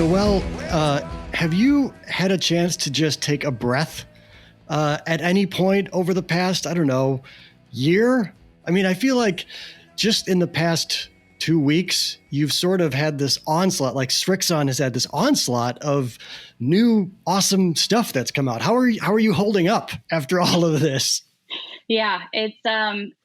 Noelle, have you had a chance to just take a breath at any point over the past, I don't know, year? I mean, I feel like just in the past 2 weeks, you've sort of had this onslaught, like Srixon has had this onslaught of new awesome stuff that's come out. How are you holding up after all of this? Yeah,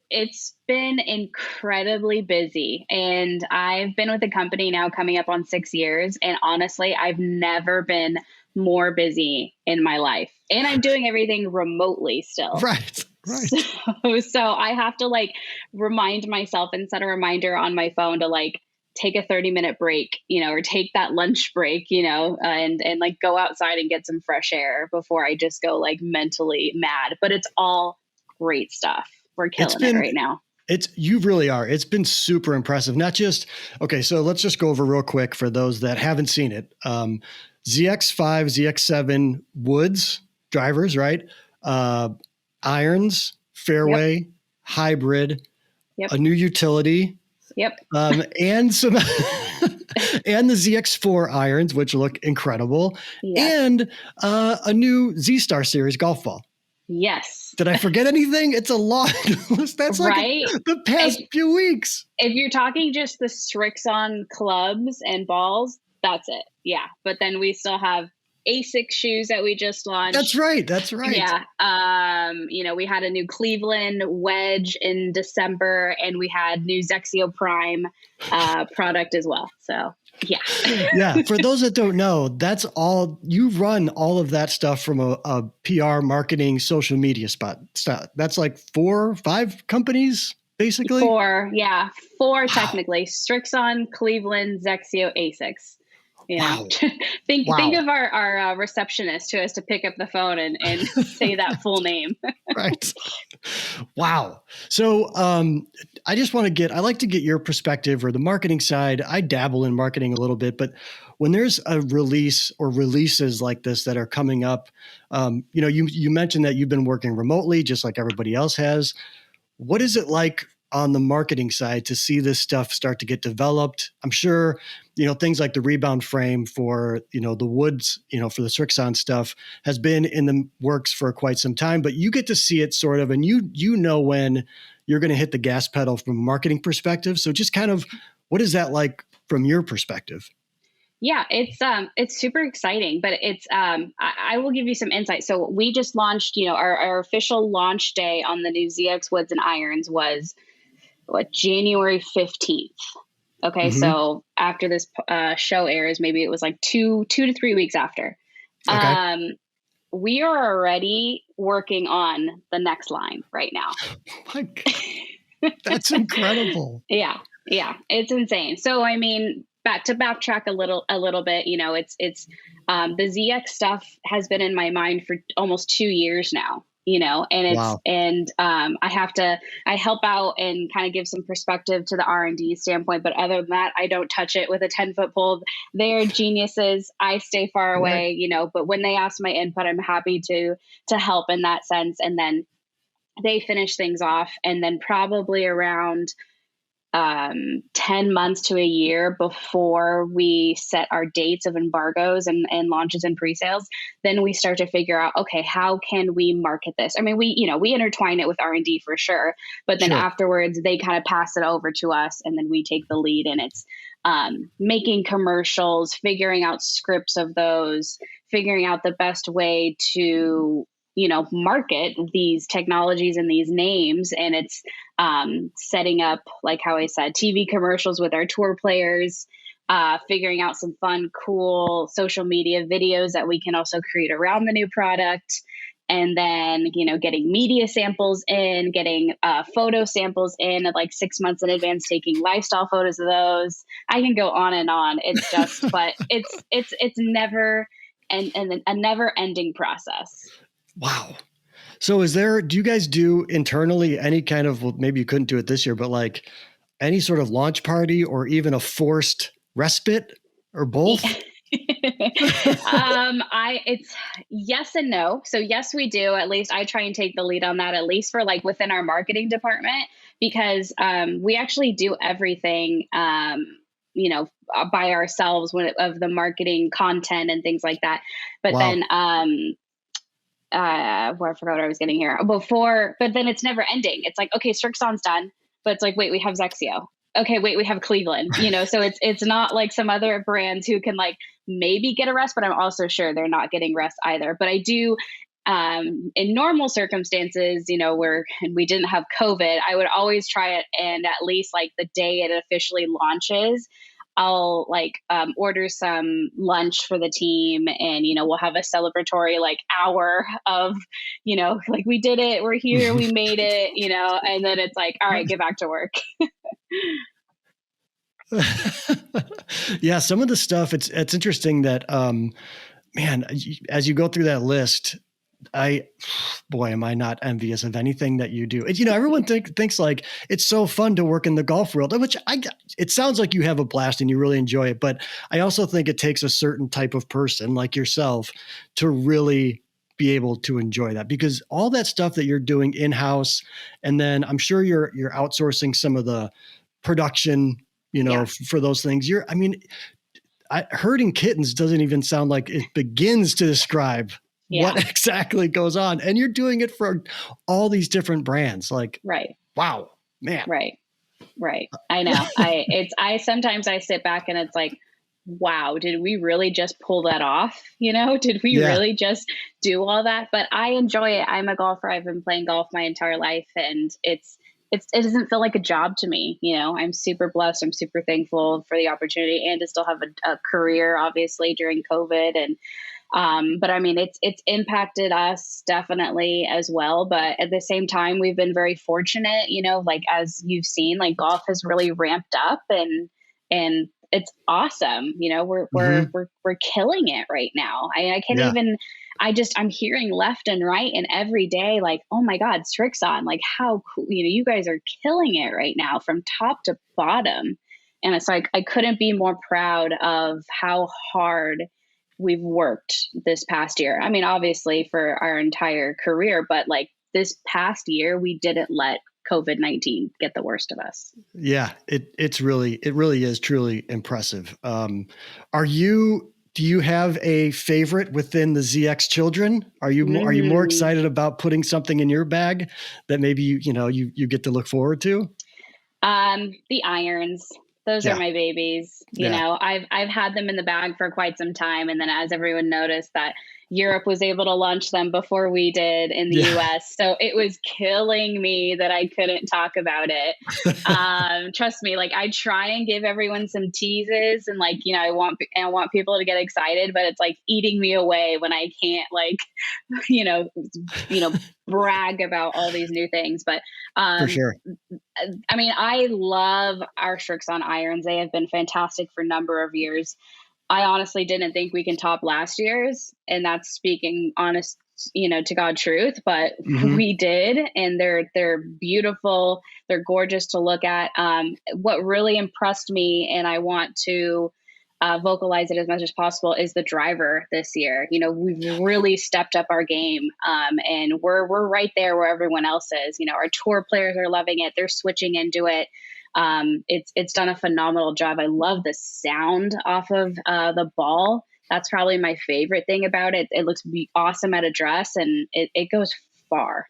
it's been incredibly busy, and I've been with the company now coming up on 6 years, and honestly, I've never been more busy in my life. And I'm doing everything remotely still. Right, right. So I have to remind myself and set a reminder on my phone to take a 30-minute break, or take that lunch break, and go outside and get some fresh air before I just go mentally mad. But it's all great stuff. We're killing it right now. You really are. It's been super impressive. Not just, okay, so let's just go over real quick for those that haven't seen it. ZX5, ZX7 woods drivers, right? Irons, fairway, yep. Hybrid, yep. A new utility. Yep. And some and the ZX4 irons, which look incredible. Yes. And a new Z-Star Series golf ball. Yes. Did I forget anything? It's a lot. That's right? The past few weeks. If you're talking just the Srixon clubs and balls, that's it. Yeah. But then we still have ASIC shoes that we just launched. That's right. Yeah. We had a new Cleveland wedge in December, and we had new XXIO Prime product as well. So yeah. Yeah. For those that don't know, that's all you run all of that stuff from a PR marketing social media spot. That's like 4 or 5 companies, basically. 4. Yeah. 4 wow. Technically. Srixon, Cleveland, XXIO, ASICs. Wow. Think of our receptionist who has to pick up the phone and say that full name. Right. Wow. So I like to get your perspective or the marketing side. I dabble in marketing a little bit, but when there's a release or releases like this that are coming up, you mentioned that you've been working remotely just like everybody else has. What is it like on the marketing side to see this stuff start to get developed? I'm sure, things like the rebound frame for, the woods, for the Srixon stuff has been in the works for quite some time, but you get to see it sort of, and you know when you're going to hit the gas pedal from a marketing perspective. So just kind of, what is that like from your perspective? Yeah, it's super exciting, but I will give you some insight. So we just launched, our official launch day on the new ZX Woods and Irons was January 15th. Okay. Mm-hmm. So after this show airs, maybe it was like 2 to 3 weeks after. Okay. We are already working on the next line right now. That's incredible. Yeah. It's insane. So, I mean, to backtrack a little bit, it's the ZX stuff has been in my mind for almost 2 years now. And it's, wow. And I help out and kind of give some perspective to the R&D standpoint. But other than that, I don't touch it with a 10-foot pole. They're geniuses. I stay far away, right. But when they ask my input, I'm happy to help in that sense. And then they finish things off. And then probably around 10 months to a year before we set our dates of embargoes and launches and pre-sales, then we start to figure out, okay, how can we market this? I mean, we intertwine it with R&D for sure, but then afterwards they kind of pass it over to us and then we take the lead, and it's making commercials, figuring out scripts of those, figuring out the best way to market these technologies and these names. And it's setting up, like how I said, TV commercials with our tour players, figuring out some fun, cool social media videos that we can also create around the new product. And then, getting media samples in, getting photo samples in at 6 months in advance, taking lifestyle photos of those. I can go on and on. It's just, but it's never and a never ending process. Wow. So do you guys do internally any kind of, well, maybe you couldn't do it this year, but any sort of launch party or even a forced respite or both? It's yes and no. So yes, we do. At least I try and take the lead on that, at least for within our marketing department, because we actually do everything by ourselves of the marketing content and things like that. But wow. then, I forgot what I was getting here before, but then it's never ending. It's like, okay, Srixon's done, but it's like, wait, we have XXIO. Okay, wait, we have Cleveland, so it's not like some other brands who can like maybe get a rest, but I'm also sure they're not getting rest either. But I do, in normal circumstances, where we didn't have COVID, I would always try it. And at least like the day it officially launches, I'll like order some lunch for the team, and we'll have a celebratory like hour of like we did it, we're here, we made it, and then it's like, all right, get back to work. Yeah, some of the stuff, it's interesting that man, as you go through that list, am I not envious of anything that you do. Everyone thinks like it's so fun to work in the golf world, which it sounds like you have a blast and you really enjoy it. But I also think it takes a certain type of person like yourself to really be able to enjoy that, because all that stuff that you're doing in-house, and then I'm sure you're outsourcing some of the production, for those things. Herding kittens doesn't even sound like it begins to describe what exactly goes on. And you're doing it for all these different brands. Like, right. Wow, man. Right. I know. I sometimes I sit back and it's like, wow, did we really just pull that off? Did we really just do all that? But I enjoy it. I'm a golfer. I've been playing golf my entire life, and it doesn't feel like a job to me. I'm super blessed. I'm super thankful for the opportunity and to still have a career, obviously, during COVID. And but I mean, it's impacted us definitely as well. But at the same time, we've been very fortunate, like as you've seen, like golf has really ramped up, and it's awesome. We're killing it right now. I can't even, I'm hearing left and right and every day, like, oh my God, Srixon, like how cool, you guys are killing it right now from top to bottom. And it's like, I couldn't be more proud of how hard we've worked this past year. I mean, obviously for our entire career, but like this past year, we didn't let COVID-19 get the worst of us. Yeah, it really is truly impressive. Do you have a favorite within the ZX children? Are you more excited about putting something in your bag that maybe you get to look forward to? The irons. Those are my babies. I've had them in the bag for quite some time. And then as everyone noticed that Europe was able to launch them before we did in the US. So it was killing me that I couldn't talk about it. Trust me, like I try and give everyone some teases and like, I want people to get excited, but it's like eating me away when I can't like, brag about all these new things. But for sure. I mean, I love our Srixon irons. They have been fantastic for a number of years. I honestly didn't think we can top last year's, and that's speaking honest, to God truth, but we did, and they're beautiful. They're gorgeous to look at. What really impressed me, and I want to vocalize it as much as possible, is the driver this year. We've really stepped up our game, and we're right there where everyone else is. Our tour players are loving it. They're switching into it. It's done a phenomenal job. I love the sound off of the ball. That's probably my favorite thing about it. It looks awesome at address, and it goes far.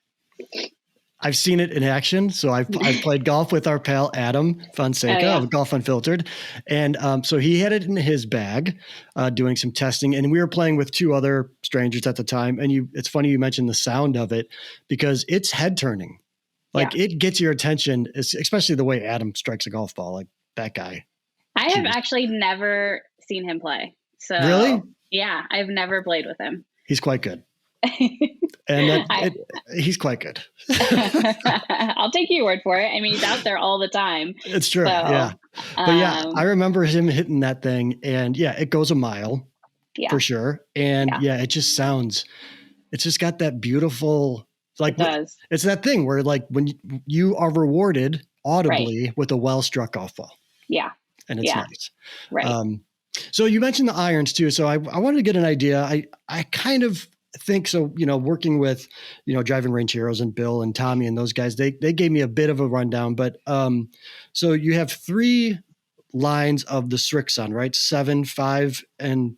I've seen it in action. So I've played golf with our pal Adam Fonseca of Golf Unfiltered. And so he had it in his bag doing some testing. And we were playing with two other strangers at the time. And it's funny you mentioned the sound of it, because it's head turning. Like it gets your attention, especially the way Adam strikes a golf ball. Like that guy. I have actually never seen him play. So really? Yeah, I've never played with him. He's quite good. And he's quite good. I'll take your word for it. I mean, he's out there all the time. It's true. So, yeah. But I remember him hitting that thing, and it goes a mile for sure. And it just sounds, it's just got that beautiful, like it does. It's that thing where like when you are rewarded audibly with a well-struck golf ball. Yeah. And it's nice. Right. So you mentioned the irons too. So I wanted to get an idea. I kind of think so, working with, Driving Range Heroes and Bill and Tommy and those guys, they gave me a bit of a rundown, but so you have 3 lines of the Srixon, right? 7, 5, and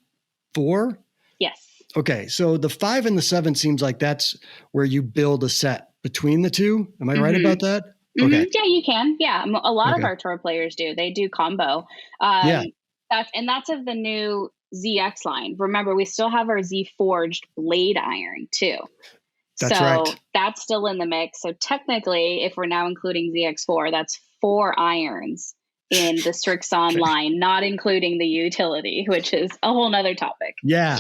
4. Yes. Okay, so the 5 and the 7 seems like that's where you build a set between the two. Am I right about that? Okay. Yeah, you can. Yeah, a lot of our tour players do. They do combo. Yeah. That's of the new ZX line. Remember, we still have our Z forged blade iron too. That's right. That's still in the mix. So technically, if we're now including ZX4, that's 4 irons in the Srixon line, not including the utility, which is a whole nother topic. Yeah.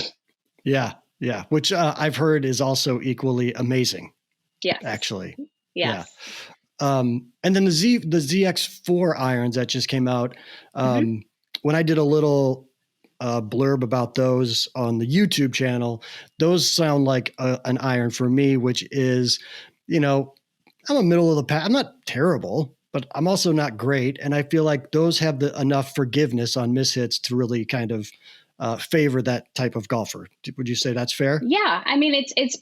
Which I've heard is also equally amazing. Yes. Actually. Yes. Yeah. And then the ZX4 irons that just came out. When I did a little blurb about those on the YouTube channel, those sound like an iron for me, which is, I'm a middle of the pack. I'm not terrible, but I'm also not great. And I feel like those have enough forgiveness on mishits to really kind of favor that type of golfer. Would you say that's fair? Yeah. I mean, it's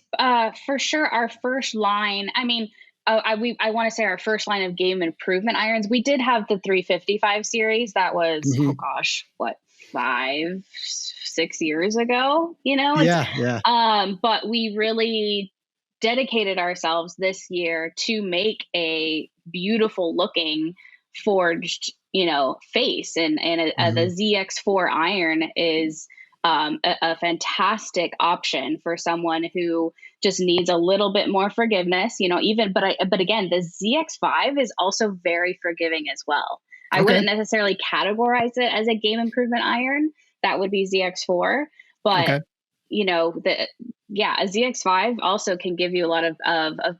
for sure our first line. I mean, I want to say our first line of game improvement irons. We did have the 355 series. That was, 5-6 years ago, but we really dedicated ourselves this year to make a beautiful looking forged, face. And the ZX4 iron is a fantastic option for someone who just needs a little bit more forgiveness, but again, the ZX5 is also very forgiving as well. I wouldn't necessarily categorize it as a game improvement iron. That would be ZX4, but a ZX5 also can give you a lot of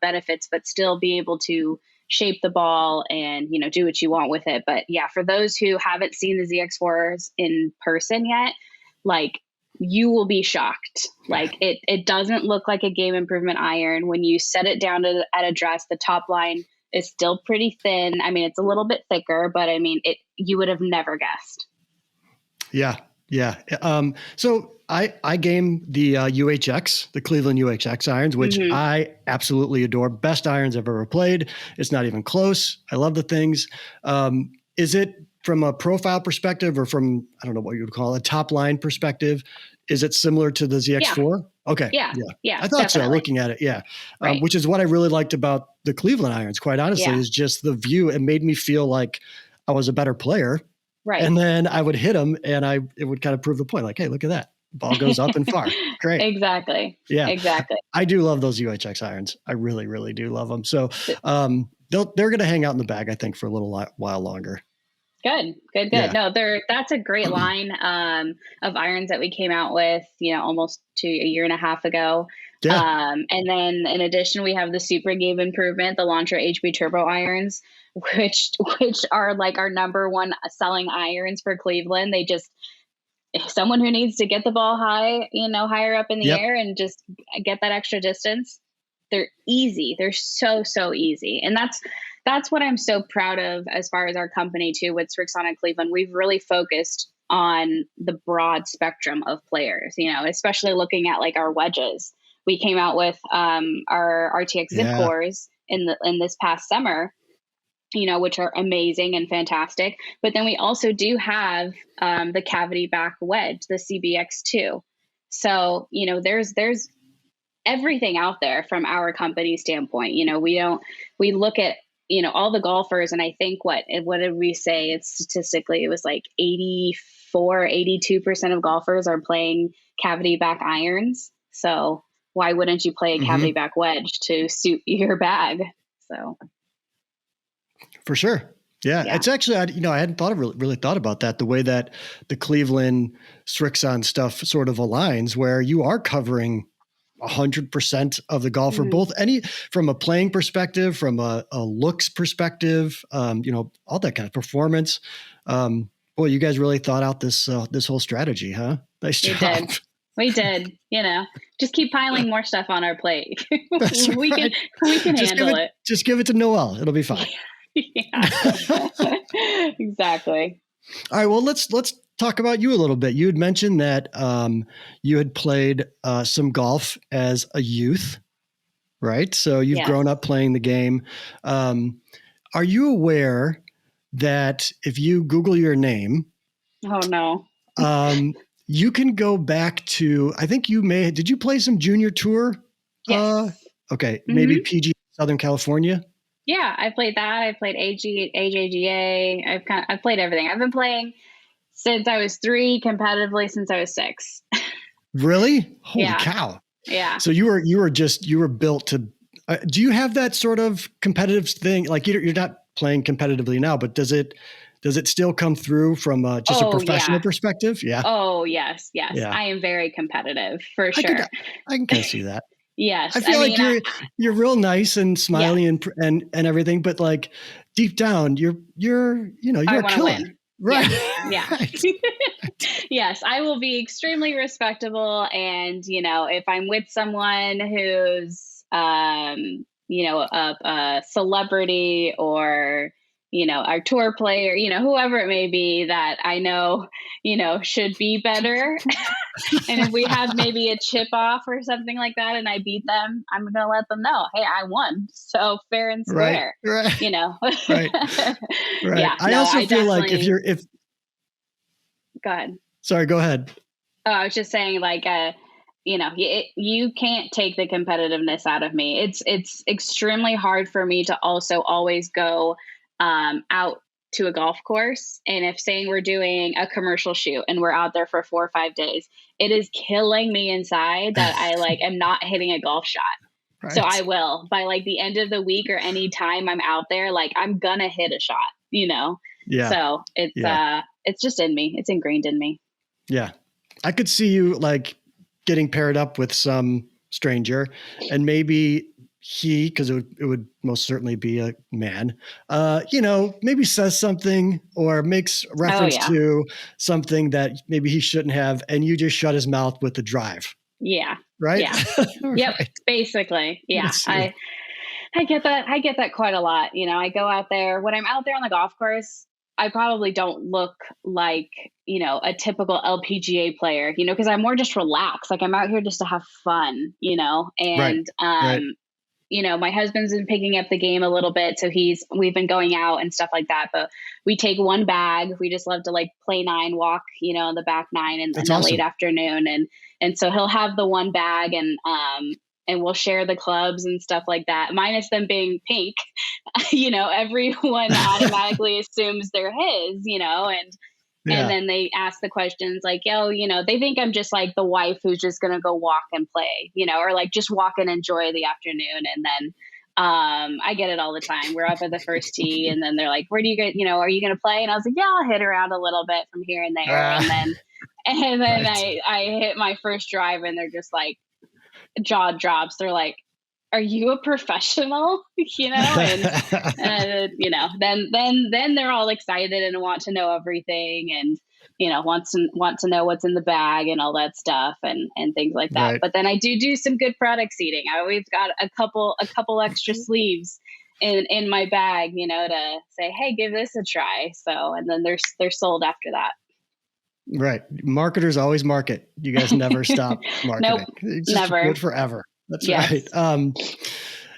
benefits, but still be able to shape the ball and, do what you want with it. But yeah, for those who haven't seen the ZX4s in person yet, like, you will be shocked. Like, it doesn't look like a game improvement iron. When you set it down at address, the top line is still pretty thin. I mean, it's a little bit thicker, but I mean, you would have never guessed. Yeah. So I game the UHX, the Cleveland UHX irons, which I absolutely adore. Best irons I've ever played. It's not even close. I love the things. Is it from a profile perspective or from, I don't know what you would call it, a top line perspective? Is it similar to the ZX4? Yeah. Okay. Yeah. I thought so, looking at it. Yeah. Right. Which is what I really liked about the Cleveland irons, quite honestly, is just the view. It made me feel like I was a better player. Right. And then I would hit them and it would kind of prove the point. Like, hey, look at that. Ball goes up and far. Great. Exactly. Yeah. Exactly. I do love those UHX irons. I really, really do love them. So they're going to hang out in the bag, I think, for a little while longer. Good. Yeah. No, that's a great line of irons that we came out with, almost a year and a half ago. Yeah. And then in addition, we have the super game improvement, the Lantra HB Turbo irons, which are like our number one selling irons for Cleveland. They just, someone who needs to get the ball high, higher up in the air and just get that extra distance. They're easy. They're so easy. And that's what I'm so proud of as far as our company too, with Srixon and Cleveland. We've really focused on the broad spectrum of players, especially looking at like our wedges. We came out with our RTX zip cores in this past summer, which are amazing and fantastic. But then we also do have the cavity back wedge, the CBX2. So, there's everything out there from our company standpoint. We look at, all the golfers, and I think what did we say? It's statistically, it was like 82% of golfers are playing cavity back irons. So why wouldn't you play a cavity back wedge to suit your bag? So. For sure. Yeah. It's actually, I hadn't really thought about that, the way that the Cleveland Srixon stuff sort of aligns, where you are covering 100% of the golfer, both from a playing perspective, from a looks perspective, all that kind of performance. Boy, you guys really thought out this whole strategy, huh? Nice job. We did, just keep piling more stuff on our plate. That's we right. can handle it. Just give it to Noelle. It'll be fine. Yeah, exactly. All right. Well, let's talk about you a little bit. You had mentioned that you had played some golf as a youth, right? So you've grown up playing the game. Are you aware that if you Google your name, oh no, you can go back to, I think did you play some junior tour? Yes. Okay. Maybe PG Southern California. Yeah. I played that. I played AJGA. I've played everything. I've been playing since I was 3, competitively since I was 6. Really? Holy cow. Yeah. So you were built to, do you have that sort of competitive thing? Like you're not playing competitively now, but does it still come through from just a professional perspective? Yeah. Oh yes. Yes. Yeah. I am very competitive for sure. I can kind of see that. Yes. I feel like you're real nice and smiley and everything, but like deep down, you're a killer. Win. Right. Yeah. Right. Yes, I will be extremely respectable. And, if I'm with someone who's, a celebrity or, our tour player, whoever it may be that I know, should be better. And if we have maybe a chip off or something like that and I beat them, I'm going to let them know, hey, I won. So fair and square, right. Right. Yeah, I also feel like go ahead. Sorry, go ahead. Oh, I was just saying you can't take the competitiveness out of me. It's extremely hard for me to also always go out to a golf course. And if saying we're doing a commercial shoot and we're out there for 4 or 5 days, it is killing me inside that I am not hitting a golf shot. Right. So I will by the end of the week or any time I'm out there, I'm gonna hit a shot, Yeah. So it's just in me. It's ingrained in me. Yeah. I could see you getting paired up with some stranger and maybe because it would most certainly be a man, maybe says something or makes reference to something that maybe he shouldn't have. And you just shut his mouth with the drive. Yeah. Right. Yeah. Yep. Right. Basically. Yeah. I get that. I get that quite a lot. I go out there when I'm out there on the golf course. I probably don't look like, a typical LPGA player, because I'm more just relaxed. I'm out here just to have fun, and, right. My husband's been picking up the game a little bit. So we've been going out and stuff like that, but we take one bag. We just love to play 9, walk, in the back 9 in the late afternoon. And so he'll have the one bag and we'll share the clubs and stuff like that, minus them being pink. Everyone automatically assumes they're his, and then they ask the questions they think I'm just the wife who's just going to go walk and play, or just walk and enjoy the afternoon. And then I get it all the time. We're up at the first tee and then they're like, where do you get, are you going to play? And I was like, yeah, I'll hit around a little bit from here and there. And then right. I hit my first drive and they're just jaw drops. They're like, are you a professional? And then they're all excited and want to know everything and, want to know what's in the bag and all that stuff and things like that. Right. But then I do some good product seeding. I always got a couple extra sleeves in my bag, to say, hey, give this a try. So, and then they're sold after that. Right. Marketers always market. You guys never stop marketing. Nope, it's never. Good forever. That's yes. Right.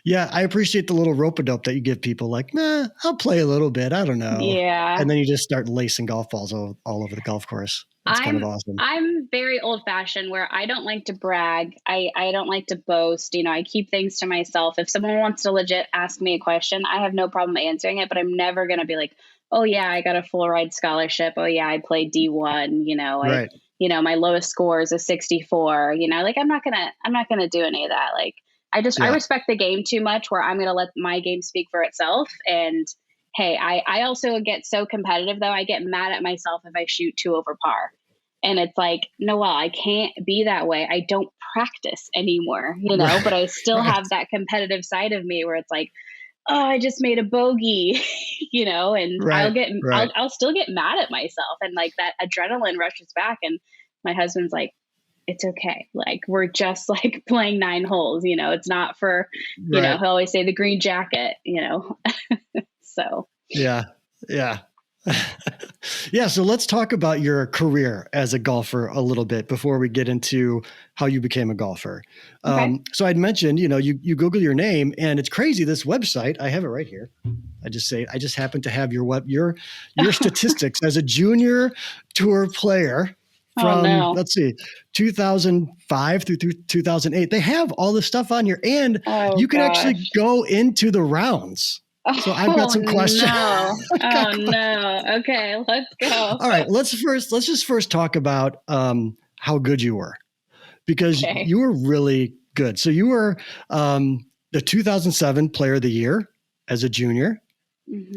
Yeah, I appreciate the little rope-a-dope that you give people. I'll play a little bit. I don't know. Yeah. And then you just start lacing golf balls all over the golf course. It's kind of awesome. I'm very old-fashioned where I don't like to brag. I don't like to boast. I keep things to myself. If someone wants to legit ask me a question, I have no problem answering it, but I'm never going to be like, oh yeah, I got a full ride scholarship. Oh yeah, I played D1, right. My lowest score is a 64, I'm not going to do any of that. I respect the game too much where I'm going to let my game speak for itself. And hey, I also get so competitive though. I get mad at myself if I shoot 2 over par. And it's Noelle, I can't be that way. I don't practice anymore, right. But I still right. have that competitive side of me where it's oh, I just made a bogey, and right. I'll still get mad at myself. And that adrenaline rushes back. And my husband's it's okay. We're just playing 9 holes, it's not for, right. he'll always say the green jacket, so. Yeah. Yeah. Yeah, so let's talk about your career as a golfer a little bit before we get into how you became a golfer. Okay. So I'd mentioned, you Google your name, and it's crazy. This website, I have it right here. I just happen to have your statistics as a junior tour player Oh from, no. let's see, 2005 through 2008. They have all this stuff on here, and Oh you can actually gosh. go into the rounds. So I've got Oh some questions. no. Oh no. Okay, let's go. All right, let's just first talk about how good you were, because Okay. you were really good. So you were the 2007 Player of the Year as a junior,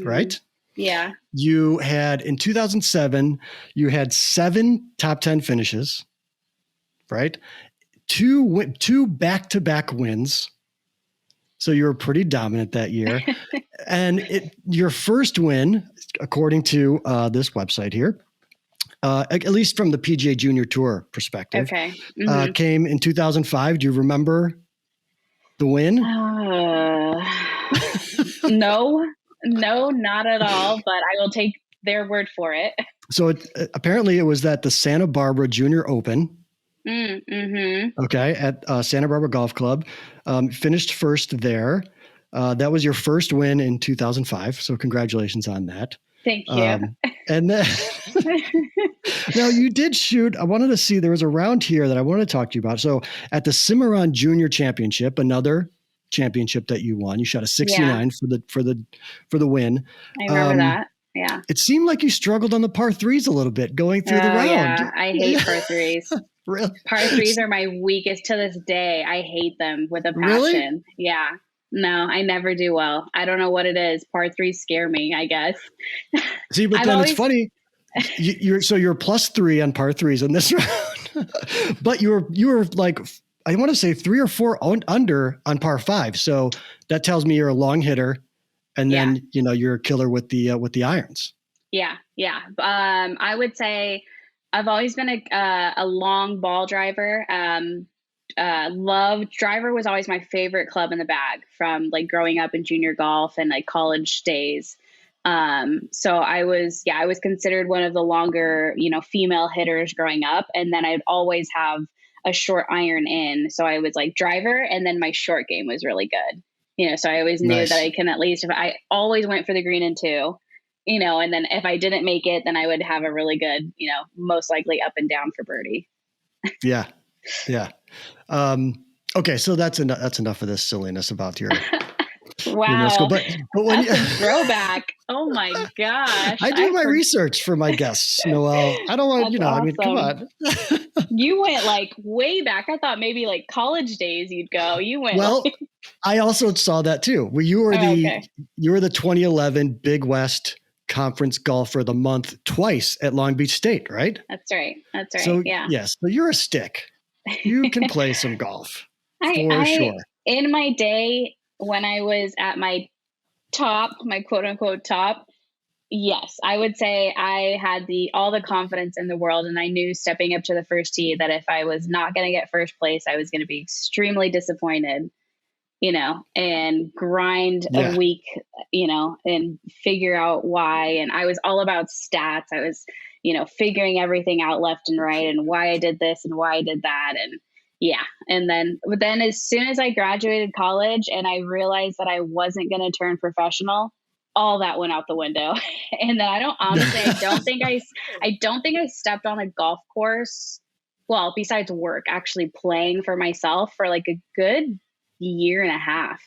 right? Yeah. You had in 2007, you had 7 top 10 finishes, right? Two back-to-back wins. So you were pretty dominant that year. And your first win, according to this website here, at least from the PGA Junior Tour perspective, Okay. came in 2005. Do you remember the win? No, not at all, but I will take their word for it. So apparently it was at the Santa Barbara Junior Open. Mm-hmm. Okay, at Santa Barbara Golf Club. Finished first there. That was your first win in 2005. So congratulations on that. Thank you. And then now you did shoot. I wanted to see, there was a round here that I wanted to talk to you about. So at the Cimarron Junior Championship, another championship that you won, you shot a 69 for the win. I remember that. Yeah. It seemed like you struggled on the par threes a little bit going through the round. Yeah, I hate par threes. Really? Par threes are my weakest to this day. I hate them with a passion. Really? Yeah. No, I never do well. I don't know what it is. Par threes scare me, I guess. See, but then it's funny. You're +3 on par threes in this round, but you were like, I want to say 3 or 4 under on par 5. So that tells me you're a long hitter, and then you're a killer with the irons. Yeah. I would say I've always been a long ball driver. Driver was always my favorite club in the bag from like growing up in junior golf and like college days. So I was considered one of the longer, female hitters growing up. And then I'd always have a short iron in. So I was like driver, and then my short game was really good. So I always knew that I can, at least if I always went for the green in 2, and then if I didn't make it, then I would have a really good, most likely up and down for birdie. Yeah. Okay. So that's enough of this silliness about your, wow. Your but when that's a throwback. Oh my gosh. I do my research for my guests, Noelle. I don't want, awesome. I mean, come on. You went like way back. I thought maybe like college days you'd go. You went I also saw that too. Well, you were the 2011 Big West Conference Golfer of the Month twice at Long Beach State, right? That's right. So yeah. Yes, but you're a stick. You can play some golf for sure. In my day, when I was at my top, my quote unquote top, yes, I would say I had all the confidence in the world, and I knew stepping up to the first tee that if I was not going to get first place, I was going to be extremely disappointed, and grind a week, and figure out why. And I was all about stats. I was, figuring everything out left and right, and why I did this and why I did that. And but then as soon as I graduated college and I realized that I wasn't going to turn professional, all that went out the window. And then I don't think I stepped on a golf course. Well, besides work, actually playing for myself for like a good year and a half.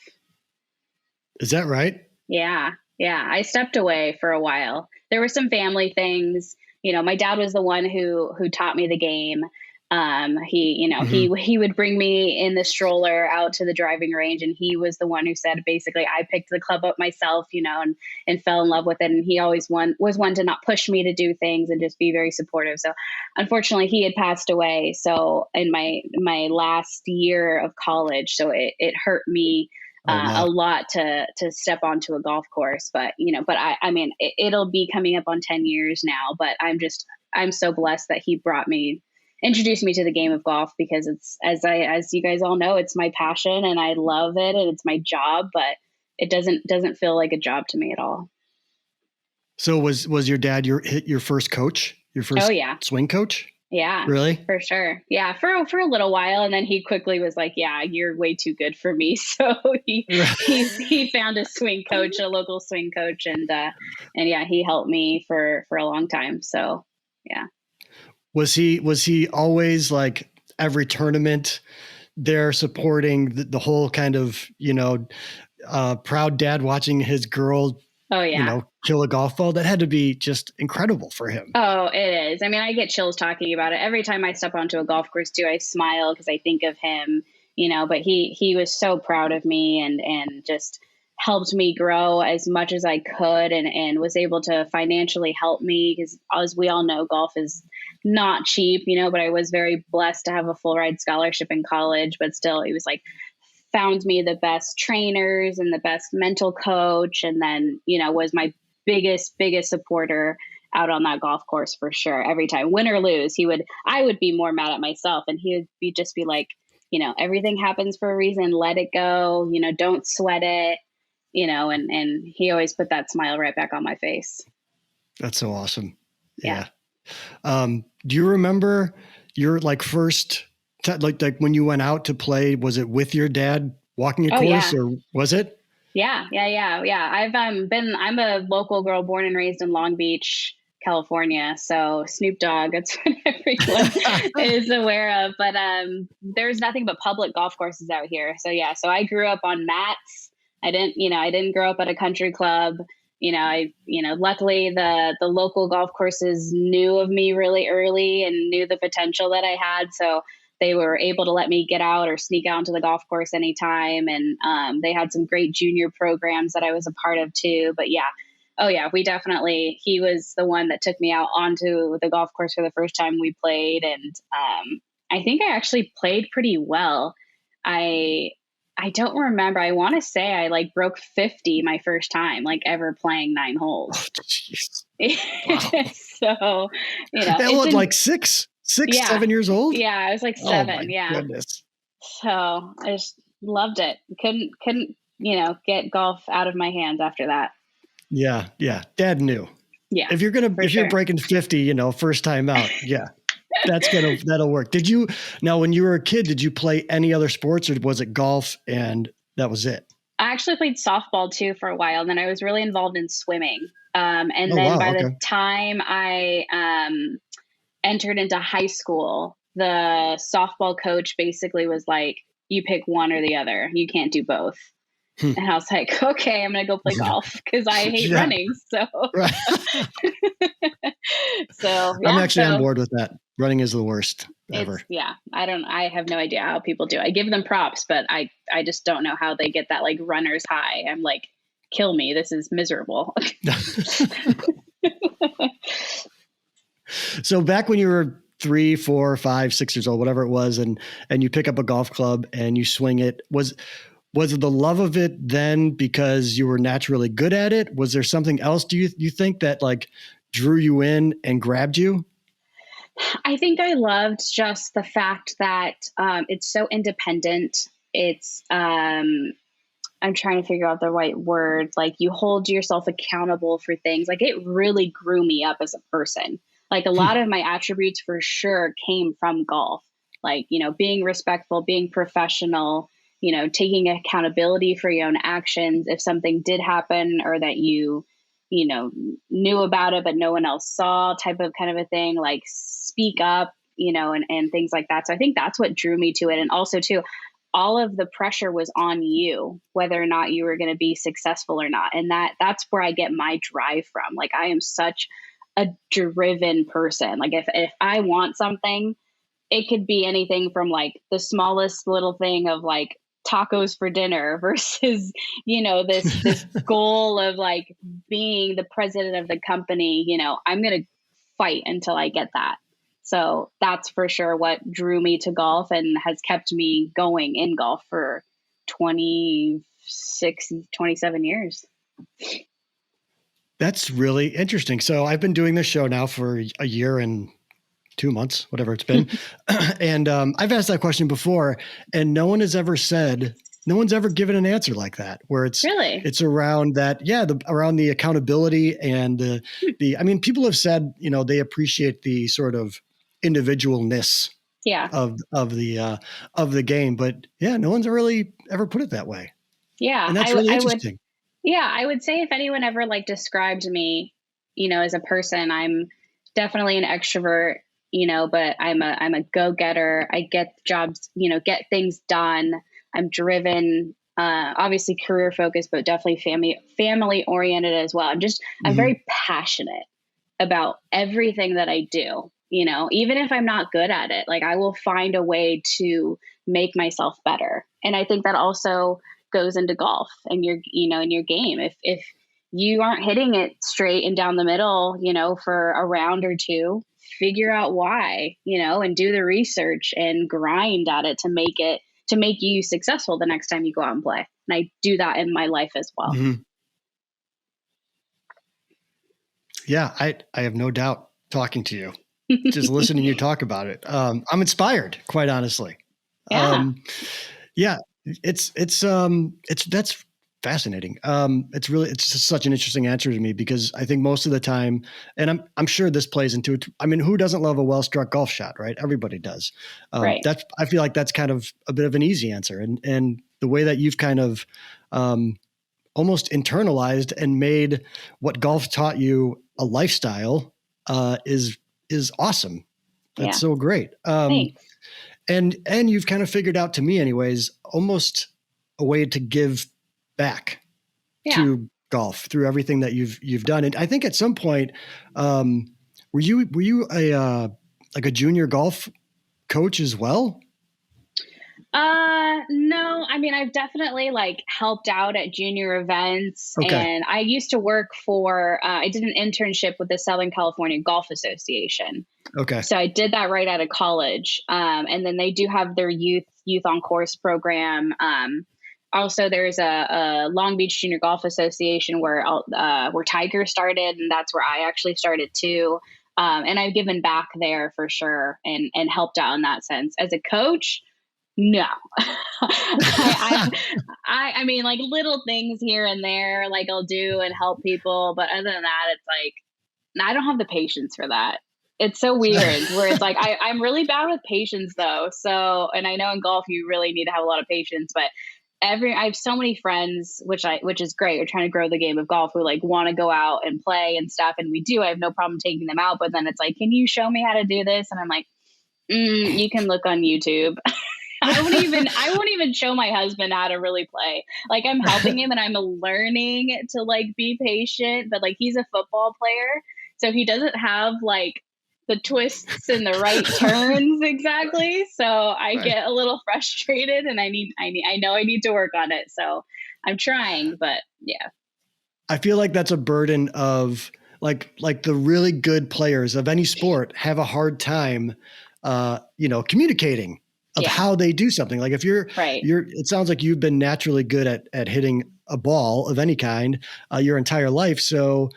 Is that right? Yeah. I stepped away for a while. There were some family things. My dad was the one who taught me the game. He would bring me in the stroller out to the driving range, and he was the one who said, basically, I picked the club up myself, and fell in love with it. And he always was one to not push me to do things and just be very supportive. So unfortunately he had passed away. So in my last year of college, so it hurt me a lot to step onto a golf course, but I mean, it'll be coming up on 10 years now, but I'm so blessed that he introduced me to the game of golf, because it's, as you guys all know, it's my passion and I love it and it's my job, but it doesn't feel like a job to me at all. So was your dad your first coach, your first swing coach? Yeah, really? For sure. Yeah. For a little while. And then he quickly was like, yeah, you're way too good for me. So he found a swing coach, a local swing coach. And yeah, he helped me for a long time. So yeah. Was he always like every tournament there supporting the whole kind of, proud dad watching his girl, kill a golf ball? That had to be just incredible for him. Oh, it is. I mean, I get chills talking about it. Every time I step onto a golf course too, I smile because I think of him, but he was so proud of me and just helped me grow as much as I could and was able to financially help me because as we all know, golf is not cheap, but I was very blessed to have a full ride scholarship in college, but still it was like found me the best trainers and the best mental coach. And then, was my biggest supporter out on that golf course for sure. Every time, win or lose, I would be more mad at myself and he would just be like, everything happens for a reason, let it go, don't sweat it, and he always put that smile right back on my face. That's so awesome. Yeah. Do you remember your first, like when you went out to play, was it with your dad walking a course or was it? Yeah. I'm a local girl born and raised in Long Beach, California. So Snoop Dogg, that's what everyone is aware of. But there's nothing but public golf courses out here. So yeah, so I grew up on mats. I didn't grow up at a country club. Luckily the local golf courses knew of me really early and knew the potential that I had. So they were able to let me get out or sneak out into the golf course anytime. And they had some great junior programs that I was a part of too. But yeah. Oh yeah, he was the one that took me out onto the golf course for the first time we played. And I think I actually played pretty well. I don't remember. I want to say I broke 50 my first time, ever playing 9 holes. Oh, wow. So, that was like 7 years old. Yeah, I was 7. Oh my goodness. So I just loved it. Couldn't get golf out of my hands after that. Yeah. Dad knew. Yeah. If you're breaking 50, first time out, yeah. That'll work. Now when you were a kid, did you play any other sports or was it golf and that was it? I actually played softball too for a while. And then I was really involved in swimming. The time I entered into high school, the softball coach basically was like, you pick one or the other. You can't do both. And I was like, okay, I'm going to go play golf because I hate running. So, right. I'm actually on board with that. Running is the worst ever. I have no idea how people do it. I give them props, but I just don't know how they get that runner's high. I'm like, kill me. This is miserable. So back when you were 3, 4, 5, 6 years old, whatever it was, and you pick up a golf club and you swing it, was it the love of it then because you were naturally good at it? Was there something else, do you think, that drew you in and grabbed you? I think I loved just the fact that it's so independent. It's I'm trying to figure out the right word. You hold yourself accountable for things. It really grew me up as a person. A lot of my attributes for sure came from golf. Being respectful, being professional, taking accountability for your own actions. If something did happen or that you knew about it, but no one else saw kind of a thing, speak up, and things like that. So I think that's what drew me to it. And also too, all of the pressure was on you, whether or not you were going to be successful or not. And that's where I get my drive from. I am such a driven person. If I want something, it could be anything from the smallest little thing of tacos for dinner versus, this goal of being the president of the company. I'm going to fight until I get that. So that's for sure what drew me to golf and has kept me going in golf for 27 years. That's really interesting. So I've been doing this show now for a year and 2 months, whatever it's been. And I've asked that question before and no one has ever said no one's ever given an answer like that, where Really? it's around that, around the accountability and I mean, people have said, they appreciate the sort of individualness of the game, but no one's really ever put it that way. Yeah. And that's really interesting. I would say if anyone ever like described me, as a person, I'm definitely an extrovert, but I'm a go-getter. I get jobs, get things done. I'm driven, obviously career focused, but definitely family oriented as well. I'm very passionate about everything that I do, even if I'm not good at it, like I will find a way to make myself better. And I think that also goes into golf and in your game. If you aren't hitting it straight and down the middle, for a round or two, figure out why, and do the research and grind at it to make you successful the next time you go out and play. And I do that in my life as well. Mm-hmm. Yeah, I have no doubt talking to you, just listening to you talk about it. I'm inspired, quite honestly. Yeah. That's fascinating. It's just such an interesting answer to me, because I think most of the time, and I'm sure this plays into it. I mean, who doesn't love a well-struck golf shot, right? Everybody does. Right. I feel like that's kind of a bit of an easy answer. And the way that you've kind of, almost internalized and made what golf taught you a lifestyle, is awesome. That's so great. Thanks. And you've kind of figured out, to me anyways, almost a way to give back to golf through everything that you've done. And I think at some point, were you a junior golf coach as well? No, I mean, I've definitely like helped out at junior events, and I used to work for, I did an internship with the Southern California Golf Association. Okay. So I did that right out of college. And then they do have their youth on course program. Also there's a Long Beach Junior Golf Association where Tiger started, and that's where I actually started too. And I've given back there for sure and helped out in that sense. As a coach, no. I mean, like little things here and there, like I'll do and help people. But other than that, it's like, I don't have the patience for that. It's so weird where it's like, I'm really bad with patience though. So, and I know in golf, you really need to have a lot of patience, but I have so many friends, which is great. We're trying to grow the game of golf, who like want to go out and play and stuff. And I have no problem taking them out, but then it's like, can you show me how to do this? And I'm like, you can look on YouTube. I won't even show my husband how to really play. Like I'm helping him and I'm learning to like be patient, but like he's a football player. So he doesn't have like the twists and the right turns exactly. So I get a little frustrated and I know I need to work on it. So I'm trying, but yeah. I feel like that's a burden of like the really good players of any sport have a hard time, communicating of how they do something. Like if it sounds like you've been naturally good at hitting a ball of any kind, your entire life. So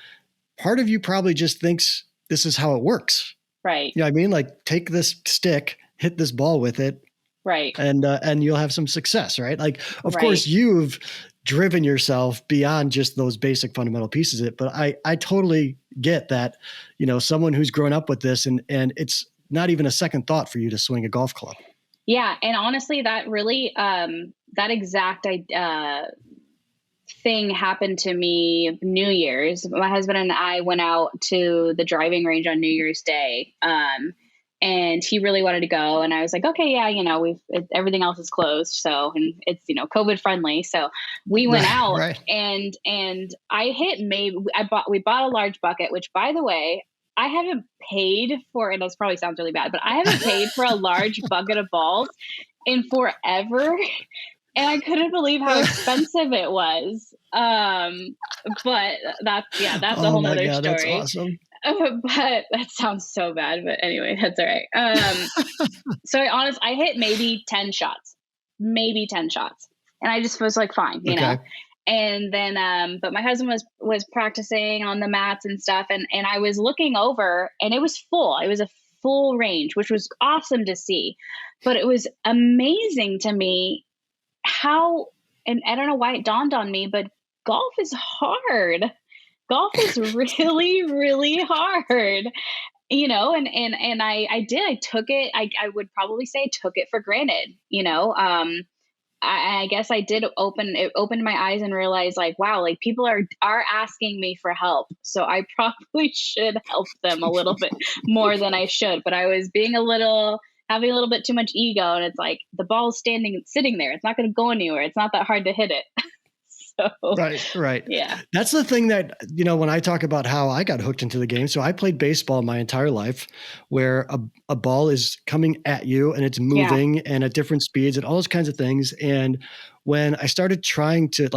part of you probably just thinks this is how it works. Right. You know what I mean? Like take this stick, hit this ball with it. Right. And you'll have some success, right? Like, of course you've driven yourself beyond just those basic fundamental pieces of it, but I totally get that, someone who's grown up with this and it's not even a second thought for you to swing a golf club. Yeah. And honestly, that really, that exact thing happened to me New Year's. My husband and I went out to the driving range on New Year's Day. And he really wanted to go. And I was like, okay, yeah, everything else is closed. So, and it's, COVID friendly. So we went out and I hit we bought a large bucket, which by the way, I haven't paid for, and this probably sounds really bad, but I haven't paid for a large bucket of balls in forever. And I couldn't believe how expensive it was. But that's a whole nother story. That's awesome. But that sounds so bad, but anyway, that's all right. So I hit maybe 10 shots, and I just was like, fine, you know? And then, but my husband was practicing on the mats and stuff. And I was looking over and it was full. It was a full range, which was awesome to see, but it was amazing to me how and I don't know why it dawned on me, but golf is hard. Golf is really, really hard, I took it. I would probably say I took it for granted, I guess it opened my eyes and realized like, wow, like people are asking me for help. So I probably should help them a little bit more than I should. But I was having a little bit too much ego. And it's like the ball's sitting there. It's not going to go anywhere. It's not that hard to hit it. Right. Yeah. That's the thing that, when I talk about how I got hooked into the game. So I played baseball my entire life where a ball is coming at you and it's moving and at different speeds and all those kinds of things. And when I started trying to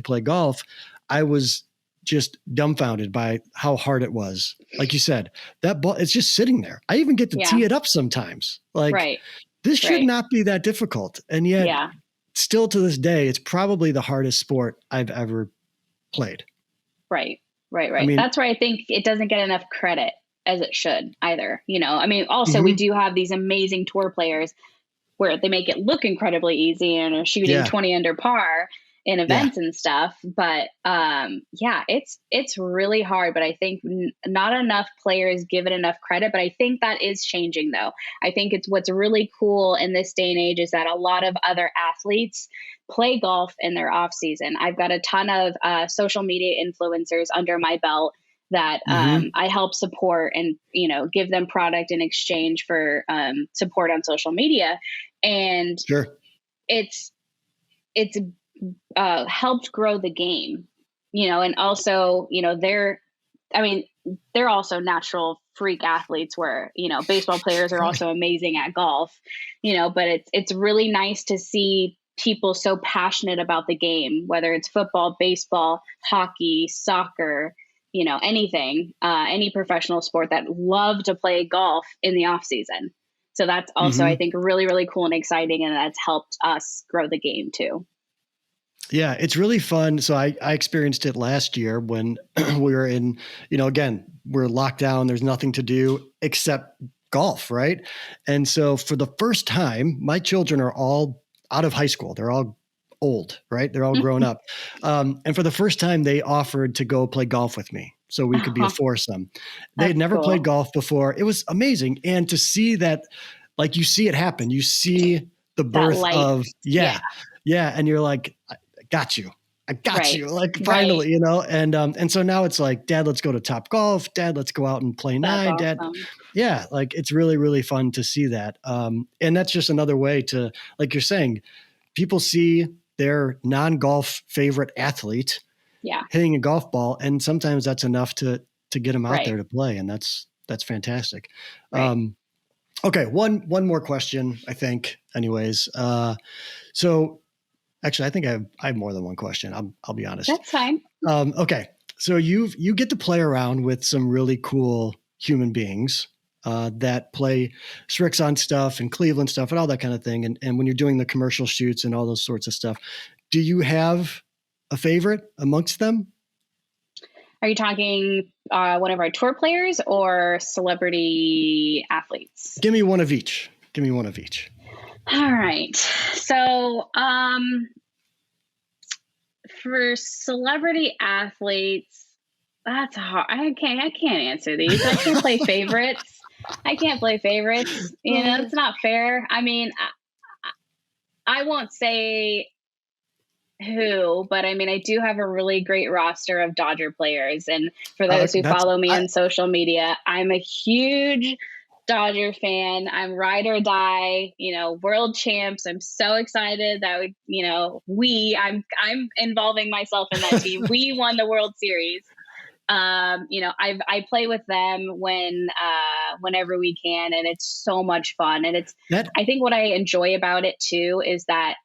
play golf, I was just dumbfounded by how hard it was. Like you said, that ball, it's just sitting there. I even get to tee it up sometimes. Like this should not be that difficult. And yet still to this day, it's probably the hardest sport I've ever played. Right. I mean, that's where I think it doesn't get enough credit as it should either. Also we do have these amazing tour players where they make it look incredibly easy and are shooting 20 under par in events and stuff. But it's really hard. But I think not enough players give it enough credit. But I think that is changing, though. I think what's really cool in this day and age is that a lot of other athletes play golf in their off season. I've got a ton of social media influencers under my belt that I help support and give them product in exchange for support on social media. And it's helped grow the game, and also, they're also natural freak athletes where, baseball players are also amazing at golf, but it's really nice to see people so passionate about the game, whether it's football, baseball, hockey, soccer, anything, any professional sport that love to play golf in the off season. So that's also, I think, really, really cool and exciting. And that's helped us grow the game too. Yeah, it's really fun. So I experienced it last year when we were in, again, we're locked down. There's nothing to do except golf, right? And so for the first time, my children are all out of high school. They're all old, right? They're all grown up. And for the first time, they offered to go play golf with me so we could be a foursome. They had never played golf before. It was amazing. And to see that, like you see it happen, you see the birth of, and you're like, I got you. Like finally, and so now it's like, Dad, let's go to Top Golf. Dad, let's go out and play nine. Dad. Yeah. Like it's really, really fun to see that. And that's just another way to, like you're saying, people see their non-golf favorite athlete hitting a golf ball. And sometimes that's enough to get them out there to play. And that's fantastic. Okay. One more question, I think, anyways. So actually, I think I have more than one question. I'll be honest. That's fine. Okay. So you get to play around with some really cool human beings that play Srixon stuff and Cleveland stuff and all that kind of thing. And when you're doing the commercial shoots and all those sorts of stuff, do you have a favorite amongst them? Are you talking one of our tour players or celebrity athletes? Give me one of each. All right. So for celebrity athletes, that's hard. I can't answer these. I can't play favorites. It's not fair. I mean, I won't say who, but I mean, I do have a really great roster of Dodger players. And for those who follow me on social media, I'm a huge Dodger fan. I'm ride or die, world champs. I'm so excited that I'm involving myself in that team. We won the World Series. I play with them whenever we can, and it's so much fun. And I think what I enjoy about it too is that,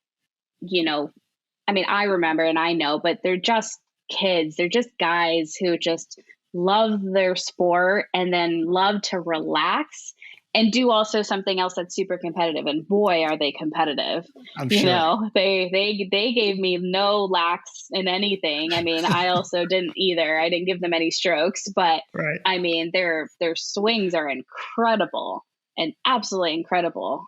I remember and I know, but they're just kids. They're just guys who just love their sport and then love to relax and do also something else that's super competitive. And boy, are they competitive. I'm sure. They gave me no lax in anything. I mean, I also didn't either. I didn't give them any strokes, but I mean, their swings are incredible and absolutely incredible.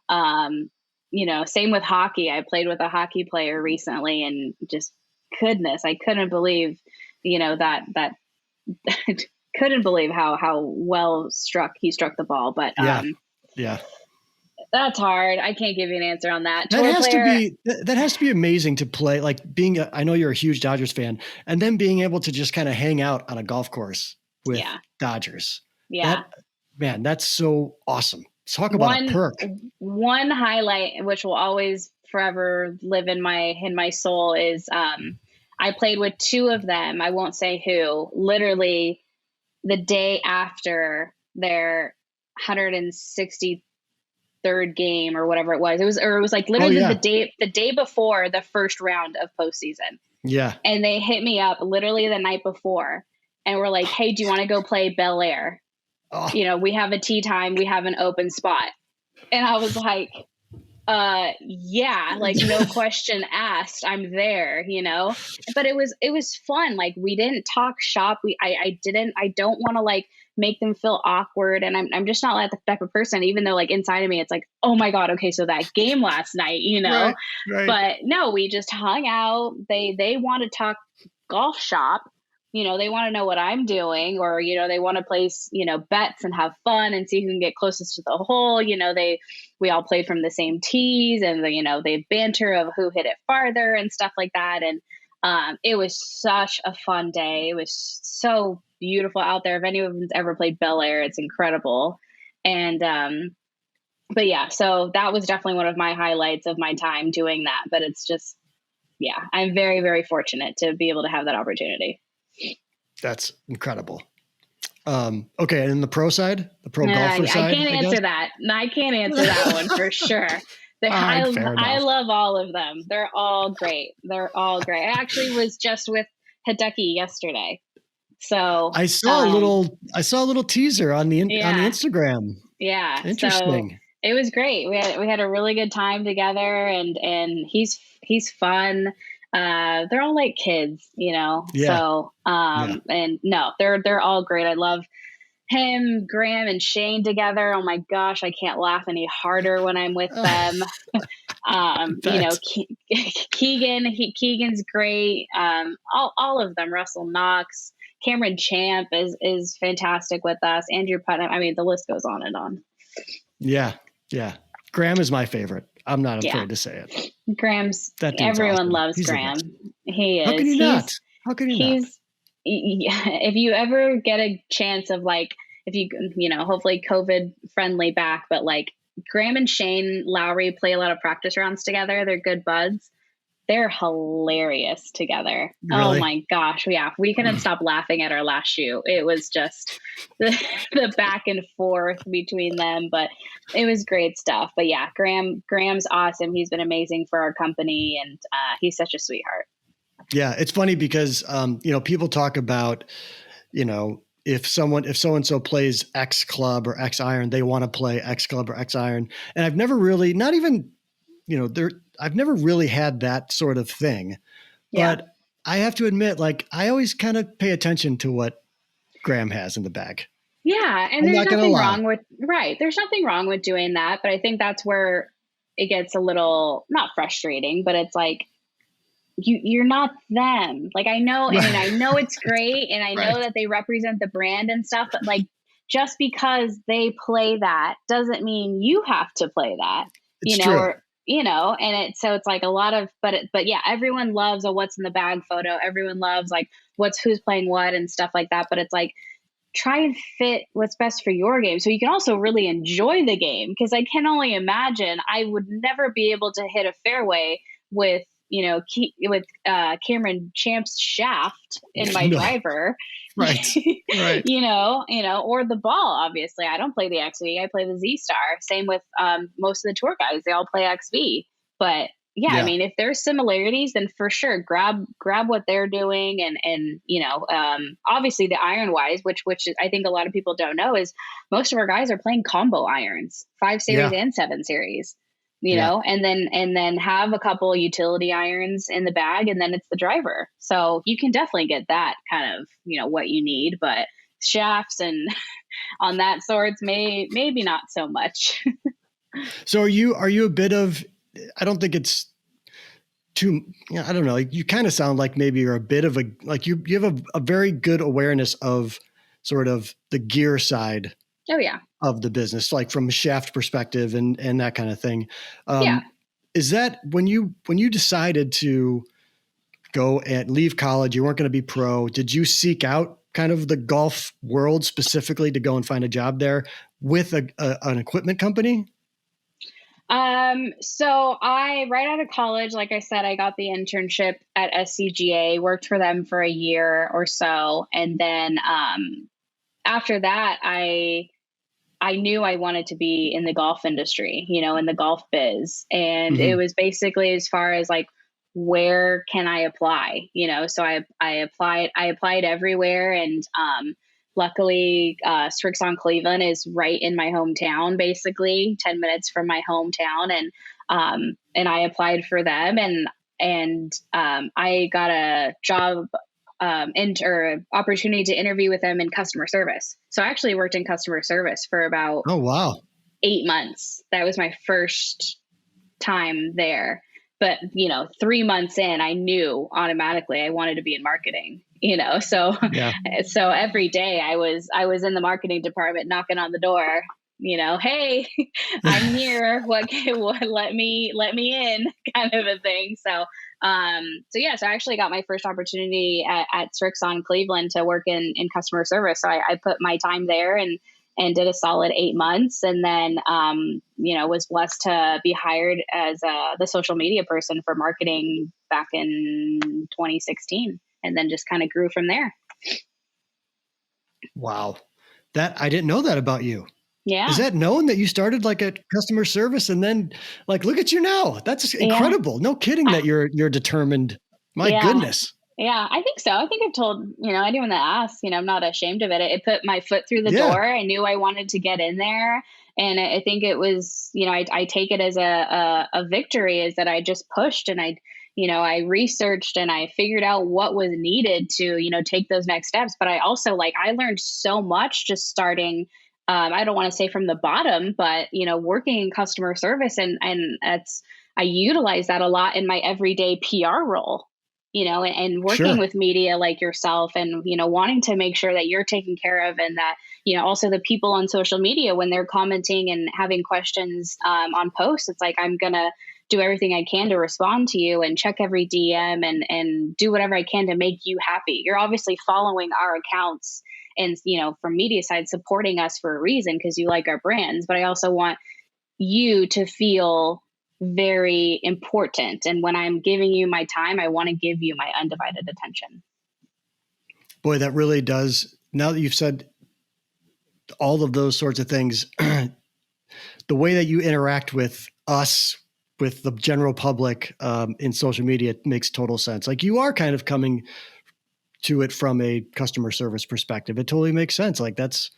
same with hockey. I played with a hockey player recently, and just goodness, I couldn't believe, that couldn't believe how well he struck the ball. But yeah. That's hard. I can't give you an answer on that. That has to be amazing to play. Like I know you're a huge Dodgers fan, and then being able to just kind of hang out on a golf course with Dodgers. Yeah. That's so awesome. Talk about a perk. One highlight, which will always forever live in my soul, is I played with two of them. I won't say who. Literally the day after their 163rd game or whatever it was. It was like literally the day before the first round of postseason. Yeah. And they hit me up literally the night before and were like, "Hey, do you want to go play Bel Air? Oh. We have a tee time. We have an open spot." And I was like, yeah, like no question asked. I'm there, but it was fun. Like we didn't talk shop. I don't want to like make them feel awkward. And I'm just not like the type of person, even though like inside of me, it's like, oh my God. Okay. So that game last night, Right. But no, we just hung out. They want to talk golf shop. They want to know what I'm doing, or, they want to place, bets and have fun and see who can get closest to the hole. We all played from the same tees, and they banter of who hit it farther and stuff like that. And it was such a fun day. It was so beautiful out there. If anyone's ever played Bel Air, it's incredible. And, but yeah, so that was definitely one of my highlights of my time doing that. But it's just, I'm very, very fortunate to be able to have that opportunity. That's incredible. Okay. And then the pro side, the pro golfer side? I can't answer that. No, I can't answer that one for sure. I love all of them. They're all great. I actually was just with Hideki yesterday. So I saw a little teaser on the Instagram. Yeah. Interesting. So it was great. We had a really good time together, and he's fun. They're all like kids, Yeah. So, and no, they're all great. I love him, Graham, and Shane together. Oh my gosh, I can't laugh any harder when I'm with them. Keegan's great. All of them. Russell Knox, Cameron Champ is fantastic with us. Andrew Putnam. I mean, the list goes on and on. Yeah. Graham is my favorite. I'm not afraid to say it. Everyone awesome. Loves He's Graham. He is. How can you not? If you ever get a chance of like, if you hopefully COVID friendly back, but like Graham and Shane Lowry play a lot of practice rounds together. They're good buds. They're hilarious together. Really? Oh my gosh. Yeah. We couldn't stop laughing at our last shoot. It was just the back and forth between them, but it was great stuff. But yeah, Graham's awesome. He's been amazing for our company, and he's such a sweetheart. Yeah. It's funny because, people talk about, if so-and-so plays X club or X iron, they want to play X club or X iron. And I've never really, not even, I've never really had that sort of thing, but I have to admit, like, I always kind of pay attention to what Graham has in the bag. Yeah. And there's nothing wrong there's nothing wrong with doing that. But I think that's where it gets a little, not frustrating, but it's like, you're not them. Like, I know, and I know it's great. And I know that they represent the brand and stuff, but like, just because they play that doesn't mean you have to play that, it's true. And it's like a lot of, but yeah, everyone loves a what's in the bag photo. Everyone loves like who's playing what and stuff like that. But it's like, try and fit what's best for your game, so you can also really enjoy the game. Because I can only imagine I would never be able to hit a fairway with Cameron Champ's shaft in my driver. Right. Or the ball. Obviously, I don't play the XV. I play the Z Star. Same with most of the tour guys. They all play XV. But yeah, I mean, if there's similarities, then for sure, grab what they're doing, and obviously the iron wise, which I think a lot of people don't know, is most of our guys are playing combo irons, 5 series and 7 series. And then have a couple utility irons in the bag, and then it's the driver. So you can definitely get that kind of, what you need, but shafts and on that sorts, maybe not so much. So are you a bit of I don't think it's too, I don't know. You kind of sound like maybe you're a bit of you have a very good awareness of sort of the gear side. Oh yeah. Of the business, like from a shaft perspective and that kind of thing. Yeah. Is that when you decided to go and leave college, you weren't going to be pro, did you seek out kind of the golf world specifically to go and find a job there with an equipment company? So right out of college, like I said, I got the internship at SCGA, worked for them for a year or so. And then, after that, I knew I wanted to be in the golf industry, in the golf biz. And it was basically as far as like, where can I apply? So I applied everywhere. And, luckily, Srixon Cleveland is right in my hometown, basically 10 minutes from my hometown. And I applied for them and I got a job or opportunity to interview with them in customer service. So I actually worked in customer service for about 8 months. That was my first time there. But, 3 months in, I knew automatically I wanted to be in marketing, so, so every day I was in the marketing department knocking on the door, hey, I'm here. What let me in kind of a thing. So I actually got my first opportunity at Srixon Cleveland to work in customer service. So I put my time there and did a solid 8 months. And then, was blessed to be hired as the social media person for marketing back in 2016, and then just kind of grew from there. Wow. I didn't know that about you. Yeah. Is that known that you started like at customer service and then like, look at you now? That's incredible. Yeah. No kidding that you're determined. My goodness. Yeah, I think so. I think I've told, anyone that asks, I'm not ashamed of it. It put my foot through the door. I knew I wanted to get in there. And I think it was, I take it as a victory, is that I just pushed and I researched and I figured out what was needed to, take those next steps. But I also I learned so much just starting, I don't want to say from the bottom, but, working in customer service and I utilize that a lot in my everyday PR role, and working with media like yourself and, wanting to make sure that you're taken care of, and that, also the people on social media, when they're commenting and having questions on posts, it's like, I'm going to do everything I can to respond to you and check every DM and do whatever I can to make you happy. You're obviously following our accounts and, from media side, supporting us for a reason because you like our brands. But I also want you to feel very important. And when I'm giving you my time, I want to give you my undivided attention. Boy, that really does. Now that you've said all of those sorts of things, the way that you interact with us, with the general public in social media, makes total sense. Like you are kind of coming to it from a customer service perspective. It totally makes sense. Like that's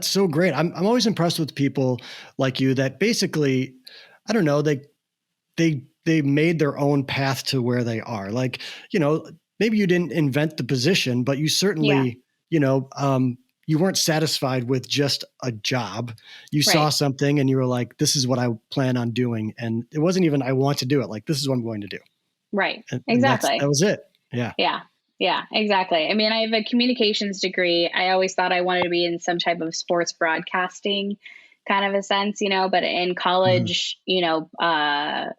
so great. I'm always impressed with people like you that basically, I don't know, they made their own path to where they are. Like, maybe you didn't invent the position, but you certainly, you weren't satisfied with just a job. You saw something and you were like, this is what I plan on doing. And it wasn't even, I want to do it. Like, this is what I'm going to do. Right. And exactly. that was it. Yeah. Yeah. Yeah, exactly. I mean, I have a communications degree. I always thought I wanted to be in some type of sports broadcasting kind of a sense, but in college, I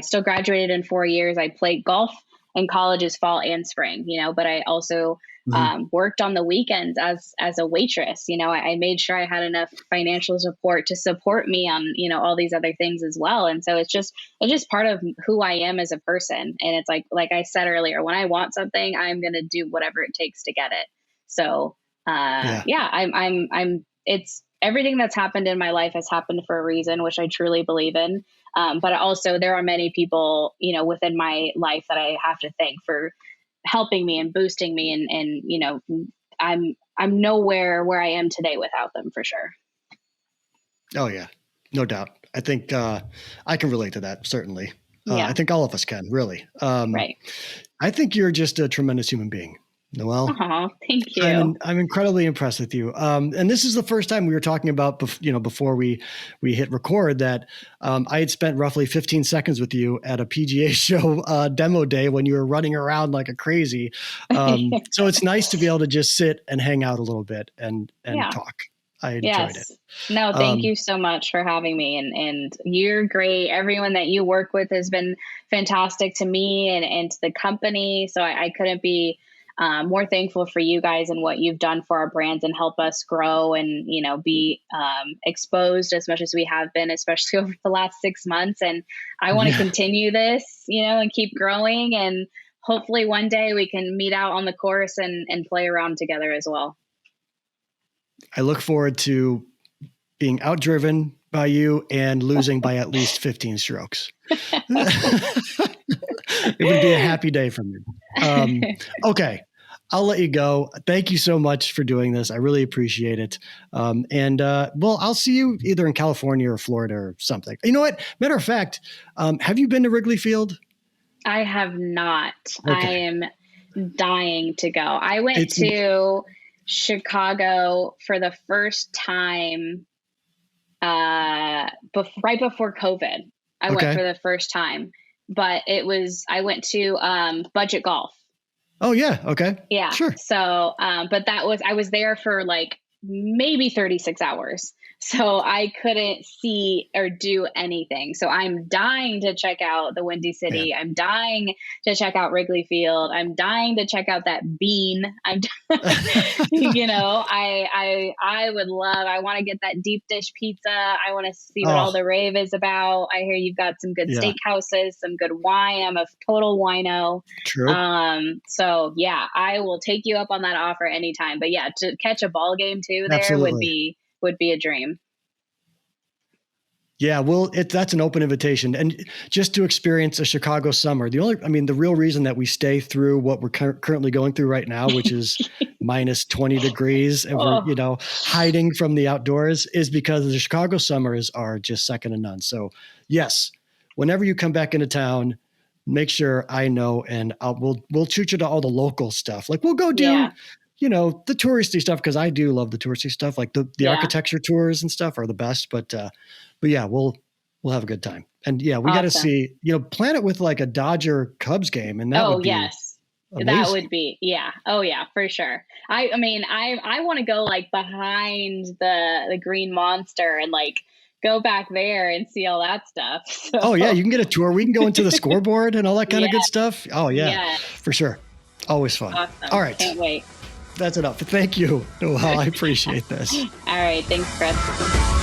still graduated in 4 years. I played golf in colleges, fall and spring, but I also worked on the weekends as a waitress. I made sure I had enough financial support to support me on, all these other things as well. And so it's just part of who I am as a person. And it's like I said earlier, when I want something, I'm going to do whatever it takes to get it. So, it's everything that's happened in my life has happened for a reason, which I truly believe in. But also there are many people, within my life that I have to thank for helping me and boosting me. And I'm nowhere where I am today without them, for sure. Oh yeah, no doubt. I think, I can relate to that. Certainly. I think all of us can, really. Right. I think you're just a tremendous human being. Noelle. Oh, thank you. I'm incredibly impressed with you. And this is the first time we were talking about, before we hit record, that I had spent roughly 15 seconds with you at a PGA show demo day when you were running around like a crazy. So it's nice to be able to just sit and hang out a little bit and talk. I enjoyed it. No, thank you so much for having me. And you're great. Everyone that you work with has been fantastic to me and to the company. So I couldn't be more thankful for you guys and what you've done for our brands and help us grow and, be exposed as much as we have been, especially over the last 6 months. And I want to continue this, and keep growing. And hopefully one day we can meet out on the course and play around together as well. I look forward to being outdriven by you and losing by at least 15 strokes. It would be a happy day for me. Okay. I'll let you go. Thank you so much for doing this. I really appreciate it. I'll see you either in California or Florida or something. You know what? Matter of fact, have you been to Wrigley Field? I have not. Okay. I am dying to go. I went to Chicago for the first time right before COVID. I went for the first time, but I went to Budget Golf. Oh yeah. Okay. Yeah. Sure. So, but I was there for like maybe 36 hours. So I couldn't see or do anything. So I'm dying to check out the Windy City. Yeah. I'm dying to check out Wrigley Field. I'm dying to check out that bean. I want to get that deep dish pizza. I want to see what all the rave is about. I hear you've got some good steakhouses, some good wine. I'm a total wino. True. So yeah, I will take you up on that offer anytime. But yeah, to catch a ball game too there Absolutely. would be a dream. Yeah, well, that's an open invitation. And just to experience a Chicago summer, the real reason that we stay through what we're currently going through right now, which is minus 20 degrees and we're, hiding from the outdoors, is because the Chicago summers are just second to none. So yes, whenever you come back into town, make sure I know, and we'll shoot you to all the local stuff. Like we'll go do, the touristy stuff, because I do love the touristy stuff. Like the architecture tours and stuff are the best. But yeah, we'll have a good time. And yeah, we got to see, plan it with like a Dodger Cubs game, and that would be amazing. That would be Oh yeah, for sure. I want to go like behind the Green Monster and like go back there and see all that stuff. So. Oh yeah, you can get a tour. We can go into the scoreboard and all that kind of good stuff. Oh yeah, for sure. Always fun. Awesome. All right. Can't wait. That's enough. Thank you, Noelle. I appreciate this. All right. Thanks, Chris.